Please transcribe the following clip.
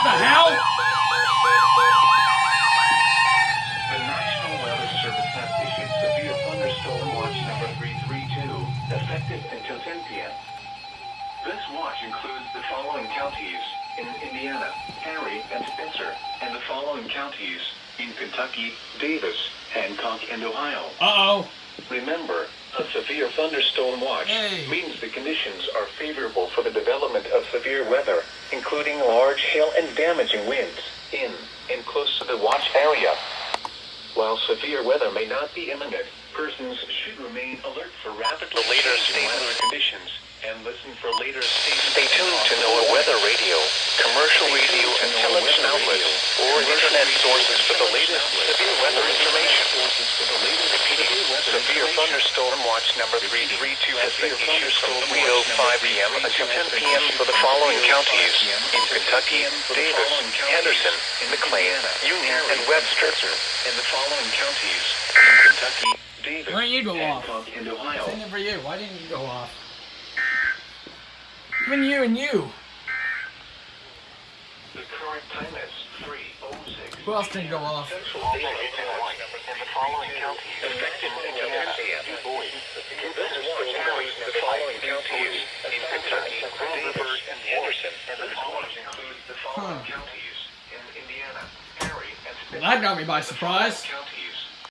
What the hell? The National Weather Service has issued severe thunderstorm watch number 332, effective until 10 p.m. This watch includes the following counties in Indiana, Perry, and Spencer, and the following counties in Kentucky, Davis, Hancock, and Ohio. Uh-oh. Remember, a severe thunderstorm watch means the conditions are favorable for the development of severe weather, including large hail and damaging winds in and close to the watch area. While severe weather may not be imminent, persons should remain alert for rapidly changing weather conditions and listen for later statements. Stay tuned to NOAA Weather Radio, commercial radio and television outlets, or internet sources for the latest severe weather information. Repeating, severe thunderstorm watch number 332 has been issued from 3:05 p.m. until 10 p.m. for the following counties in Kentucky, Davis, Henderson, McLean, Union, and Webster. And the following counties in Kentucky, Davis, Why didn't you go off? Hancock, and Ohio. Same for you. Why didn't you go off? Even you and you. The current time is 3:06. Who else didn't go off? Central Daylight Time in the following counties effective until 10 p.m. This watch includes the following counties in Kentucky, Davis, and Henderson. And this watch includes the following counties in Indiana, Perry, and Spencer. Well, that got me by surprise.